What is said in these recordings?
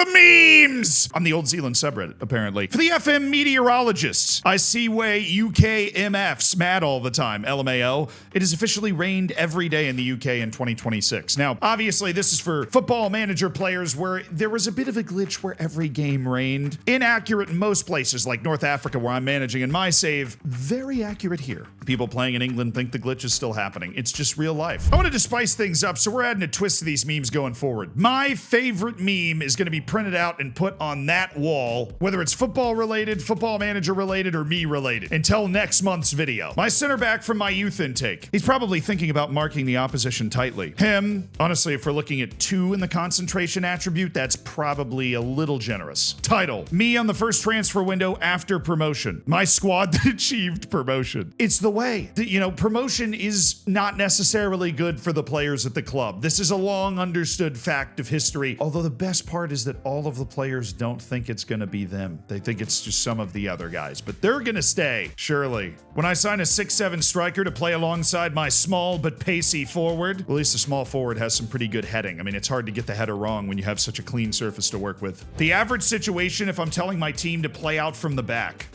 the memes on the Old Zealand subreddit, apparently. For the FM meteorologists, I see way UK MFs mad all the time, LMAO. It has officially rained every day in the UK in 2026. Now, obviously, this is for Football Manager players where there was a bit of a glitch where every game rained. Inaccurate in most places, like North Africa, where I'm managing in my save. Very accurate here. People playing in England think the glitch is still happening. It's just real life. I wanted to spice things up, so we're adding a twist to these memes going forward. My favorite meme is going to be printed out and put on that wall, whether it's football related, Football Manager related, or me related, until next month's video. My center back from my youth intake. He's probably thinking about marking the opposition tightly. Him, honestly, if we're looking at 2 in the concentration attribute, that's probably a little generous. Title, me on the first transfer window after promotion. My squad that achieved promotion. It's the way. You know, promotion is not necessarily good for the players at the club. This is a long understood fact of history, although the best part is that all of the players don't think it's gonna be them. They think it's just some of the other guys, but they're gonna stay, surely. When I sign a 6'7" striker to play alongside my small but pacey forward, at least the small forward has some pretty good heading. I mean, it's hard to get the header wrong when you have such a clean surface to work with. The average situation if I'm telling my team to play out from the back.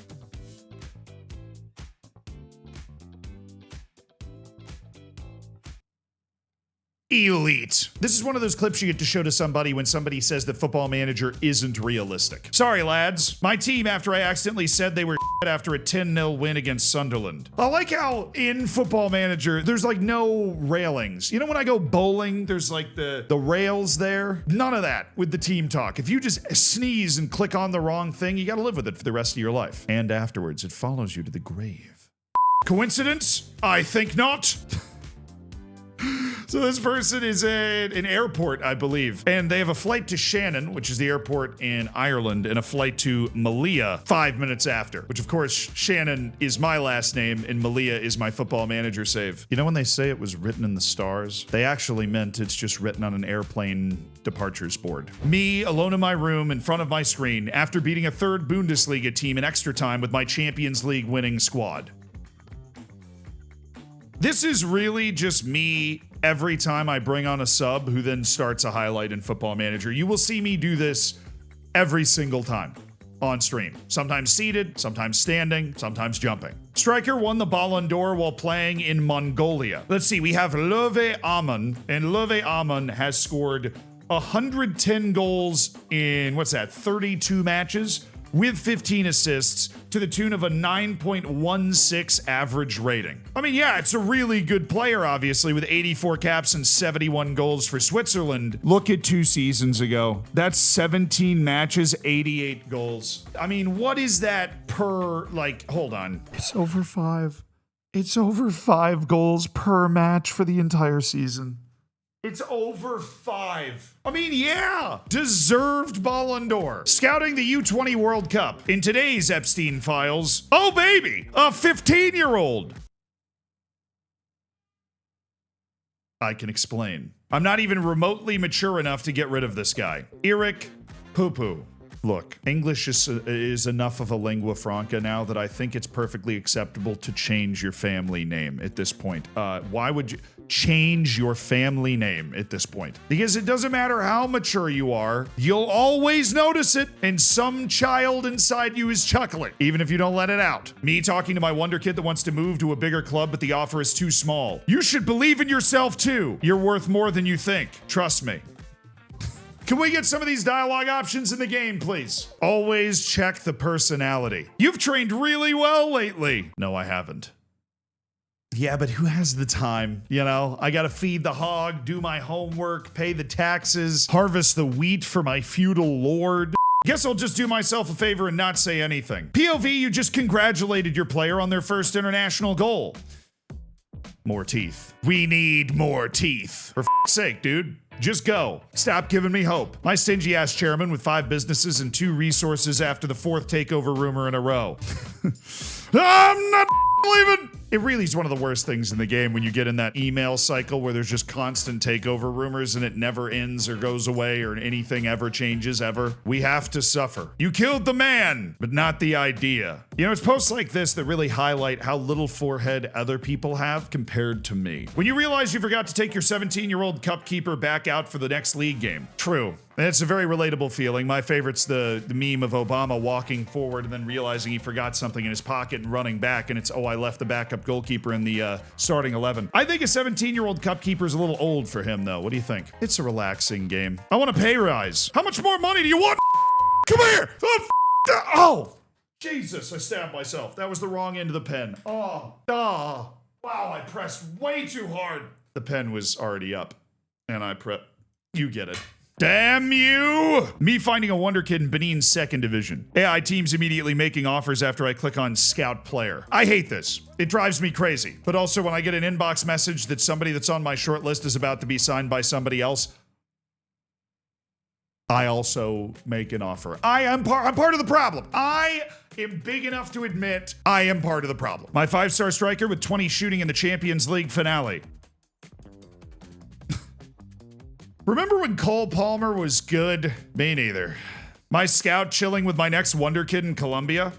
Elite. This is one of those clips you get to show to somebody when somebody says that Football Manager isn't realistic. Sorry, lads. My team, after I accidentally said they were after a 10-0 win against Sunderland. I like how in Football Manager, there's like no railings. You know when I go bowling, there's like the rails there? None of that with the team talk. If you just sneeze and click on the wrong thing, you gotta live with it for the rest of your life. And afterwards, it follows you to the grave. Coincidence? I think not. So this person is at an airport, I believe, and they have a flight to Shannon, which is the airport in Ireland, and a flight to Malia 5 minutes after, which of course, Shannon is my last name and Malia is my Football Manager save. You know when they say it was written in the stars? They actually meant it's just written on an airplane departures board. Me, alone in my room, in front of my screen, after beating a 3rd Bundesliga team in extra time with my Champions League winning squad. This is really just me every time I bring on a sub who then starts a highlight in Football Manager. You will see me do this every single time on stream. Sometimes seated, sometimes standing, sometimes jumping. Striker won the Ballon d'Or while playing in Mongolia. Let's see, we have Love Amon, and Love Amon has scored 110 goals in, 32 matches? With 15 assists to the tune of a 9.16 average rating. I mean, yeah, it's a really good player, obviously, with 84 caps and 71 goals for Switzerland. Look at 2 seasons ago. That's 17 matches, 88 goals. I mean, what is that per, hold on. It's over 5. It's over 5 goals per match for the entire season. It's over 5. I mean, yeah, deserved Ballon d'Or. Scouting the U20 World Cup. In today's Epstein files, oh baby, a 15-year-old. I can explain. I'm not even remotely mature enough to get rid of this guy. Eric Poo-Poo. Look, English is enough of a lingua franca now that I think it's perfectly acceptable to change your family name at this point. Why would you change your family name at this point? Because it doesn't matter how mature you are, you'll always notice it, and some child inside you is chuckling, even if you don't let it out. Me talking to my wonder kid that wants to move to a bigger club, but the offer is too small. You should believe in yourself too. You're worth more than you think. Trust me. Can we get some of these dialogue options in the game, please? Always check the personality. You've trained really well lately. No, I haven't. Yeah, but who has the time? You know, I gotta feed the hog, do my homework, pay the taxes, harvest the wheat for my feudal lord. Guess I'll just do myself a favor and not say anything. POV, you just congratulated your player on their first international goal. More teeth. We need more teeth. For f***'s sake, dude. Just go. Stop giving me hope. My stingy ass chairman with 5 businesses and 2 resources after the 4th takeover rumor in a row. I'm not leaving. It really is one of the worst things in the game when you get in that email cycle where there's just constant takeover rumors and it never ends or goes away or anything ever changes ever. We have to suffer. You killed the man, but not the idea. You know, it's posts like this that really highlight how little forehead other people have compared to me. When you realize you forgot to take your 17-year-old cup keeper back out for the next league game. True. It's a very relatable feeling. My favorite's the meme of Obama walking forward and then realizing he forgot something in his pocket and running back, and it's, oh, I left the backup goalkeeper in the starting 11. I think a 17-year-old cup keeper is a little old for him, though. What do you think? It's a relaxing game. I want a pay rise. How much more money do you want? Come here! Oh! Jesus, I stabbed myself. That was the wrong end of the pen. Oh. Wow, I pressed way too hard. The pen was already up, and I you get it. Damn you! Me finding a wonder kid in Benin's second division. AI teams immediately making offers after I click on scout player. I hate this. It drives me crazy. But also when I get an inbox message that somebody that's on my short list is about to be signed by somebody else, I also make an offer. I'm part of the problem. I am big enough to admit I am part of the problem. My 5-star striker with 20 shooting in the Champions League finale. Remember when Cole Palmer was good? Me neither. My scout chilling with my next wonder kid in Colombia?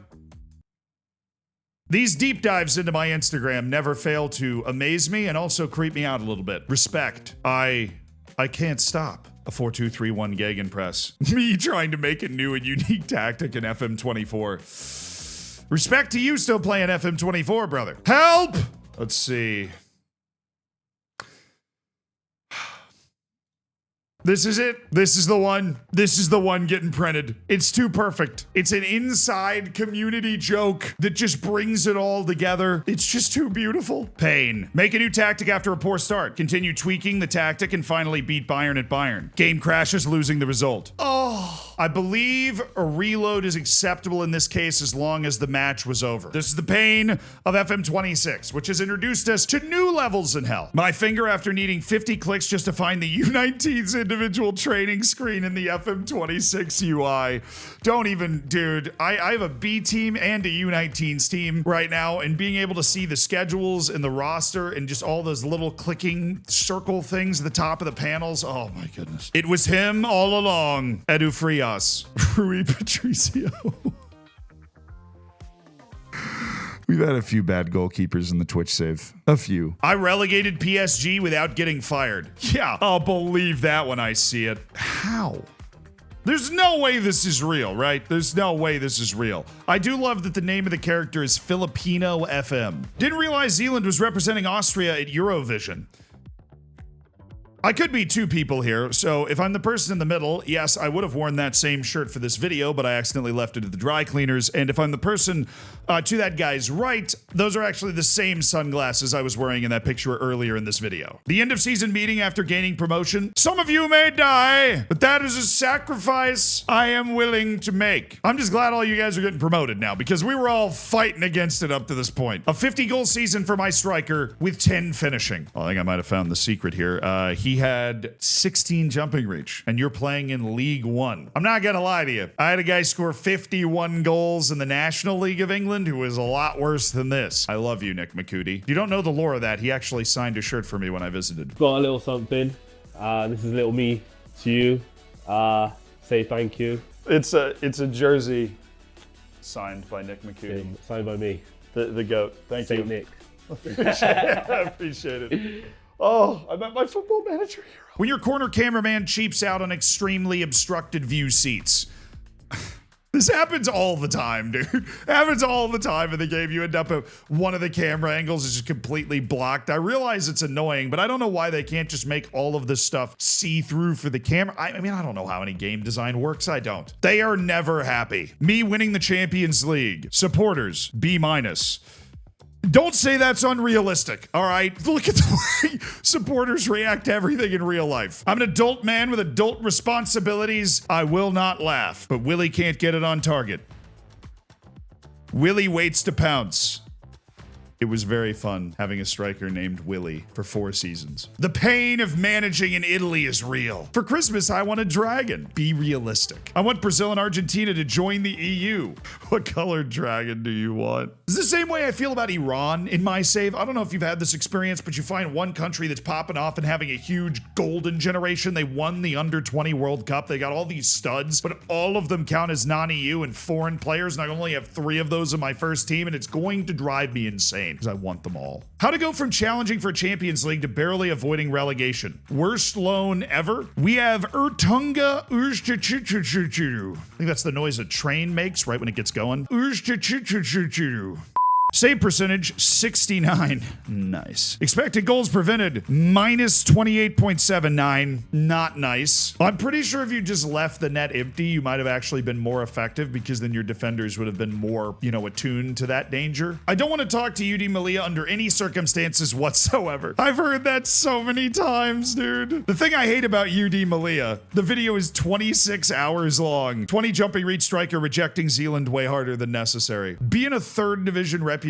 These deep dives into my Instagram never fail to amaze me and also creep me out a little bit. Respect. I can't stop. A 4-2-3-1 gegenpress. Me trying to make a new and unique tactic in FM24. Respect to you still playing FM24, brother. Help! Let's see. This is it. This is the one. This is the one getting printed. It's too perfect. It's an inside community joke that just brings it all together. It's just too beautiful. Pain. Make a new tactic after a poor start. Continue tweaking the tactic and finally beat Bayern at Bayern. Game crashes, losing the result. Oh, I believe a reload is acceptable in this case as long as the match was over. This is the pain of FM26, which has introduced us to new levels in hell. My finger after needing 50 clicks just to find the U19's individual training screen in the FM26 UI. Don't even, dude, I have a B team and a U19's team right now, and being able to see the schedules and the roster and just all those little clicking circle things at the top of the panels. Oh my goodness. It was him all along. Edu Frias. Rui Patricio. We've had a few bad goalkeepers in the Twitch save. A few. I relegated PSG without getting fired. Yeah, I'll believe that when I see it. How? There's no way this is real, right? There's no way this is real. I do love that the name of the character is Filipino FM. Didn't realize Zealand was representing Austria at Eurovision. I could be two people here, so if I'm the person in the middle, yes, I would have worn that same shirt for this video, but I accidentally left it at the dry cleaners, and if I'm the person to that guy's right, those are actually the same sunglasses I was wearing in that picture earlier in this video. The end of season meeting after gaining promotion. Some of you may die, but that is a sacrifice I am willing to make. I'm just glad all you guys are getting promoted now, because we were all fighting against it up to this point. A 50-goal season for my striker with 10 finishing. Well, I think I might have found the secret here. He had 16 jumping reach, and you're playing in League One. I'm not gonna lie to you. I had a guy score 51 goals in the National League of England who was a lot worse than this. I love you, Nick McCooty. You don't know the lore of that. He actually signed a shirt for me when I visited. Got a little something. This is little me to you. Say thank you. It's a jersey signed by Nick McCooty. Signed by me. The GOAT. Thank you. Saint Nick. I appreciate it. Oh, I met my football manager hero. When your corner cameraman cheaps out on extremely obstructed view seats. This happens all the time, dude. It happens all the time in the game. You end up at one of the camera angles is just completely blocked. I realize it's annoying, but I don't know why they can't just make all of this stuff see-through for the camera. I mean, I don't know how any game design works. I don't. They are never happy. Me winning the Champions League. Supporters, B-. Don't say that's unrealistic, all right? Look at the way supporters react to everything in real life. I'm an adult man with adult responsibilities. I will not laugh, but Willie can't get it on target. Willie waits to pounce. It was very fun having a striker named Willie for 4 seasons. The pain of managing in Italy is real. For Christmas, I want a dragon. Be realistic. I want Brazil and Argentina to join the EU. What colored dragon do you want? It's the same way I feel about Iran in my save. I don't know if you've had this experience, but you find one country that's popping off and having a huge golden generation. They won the under-20 World Cup. They got all these studs, but all of them count as non-EU and foreign players, and I only have 3 of those in my first team, and it's going to drive me insane. insane because I want them all. How to go from challenging for Champions League to barely avoiding relegation. Worst loan ever? We have Ertunga Urshchuchuchuchu. I think that's the noise a train makes right when it gets going. Urshchuchuchuchu. Save percentage, 69. Nice. Expected goals prevented, minus 28.79. Not nice. I'm pretty sure if you just left the net empty, you might have actually been more effective because then your defenders would have been more, attuned to that danger. I don't want to talk to UD Malia under any circumstances whatsoever. I've heard that so many times, dude. The thing I hate about UD Malia, the video is 26 hours long. 20 jumping reach striker rejecting Zealand way harder than necessary. Being a third division reputation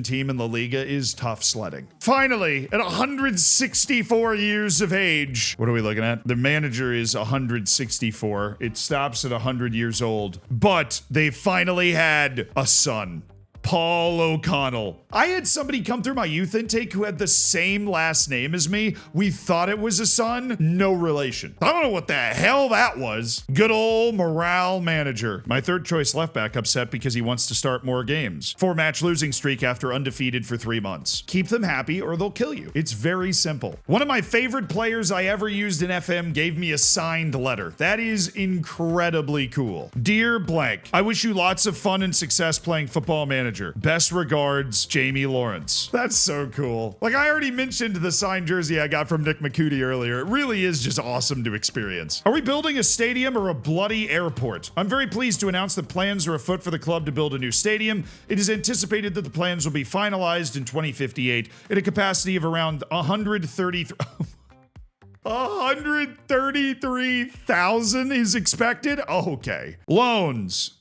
team in La Liga is tough sledding. Finally, at 164 years of age, what are we looking at? The manager is 164. It stops at 100 years old, but they finally had a son. Paul O'Connell. I had somebody come through my youth intake who had the same last name as me. We thought it was a son. No relation. I don't know what the hell that was. Good old morale manager. My third choice left back upset because he wants to start more games. 4-match losing streak after undefeated for 3 months. Keep them happy or they'll kill you. It's very simple. One of my favorite players I ever used in FM gave me a signed letter. That is incredibly cool. Dear blank, I wish you lots of fun and success playing Football Manager. Best regards, Jamie Lawrence. That's so cool. Like, I already mentioned the signed jersey I got from Nick McCooty earlier. It really is just awesome to experience. Are we building a stadium or a bloody airport? I'm very pleased to announce that plans are afoot for the club to build a new stadium. It is anticipated that the plans will be finalized in 2058 at a capacity of around 133,000 is expected? Okay. Loans.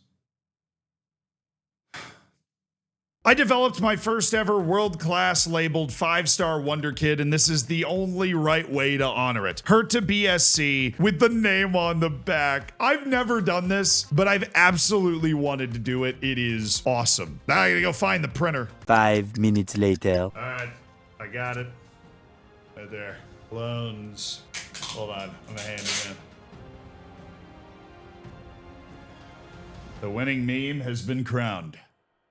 I developed my first ever world-class labeled 5-star Wonder Kid, and this is the only right way to honor it. Herta BSC with the name on the back. I've never done this, but I've absolutely wanted to do it. It is awesome. Now I gotta go find the printer. 5 minutes later. All right, I got it. Right there. Loans. Hold on, I'm gonna hand it in. The winning meme has been crowned.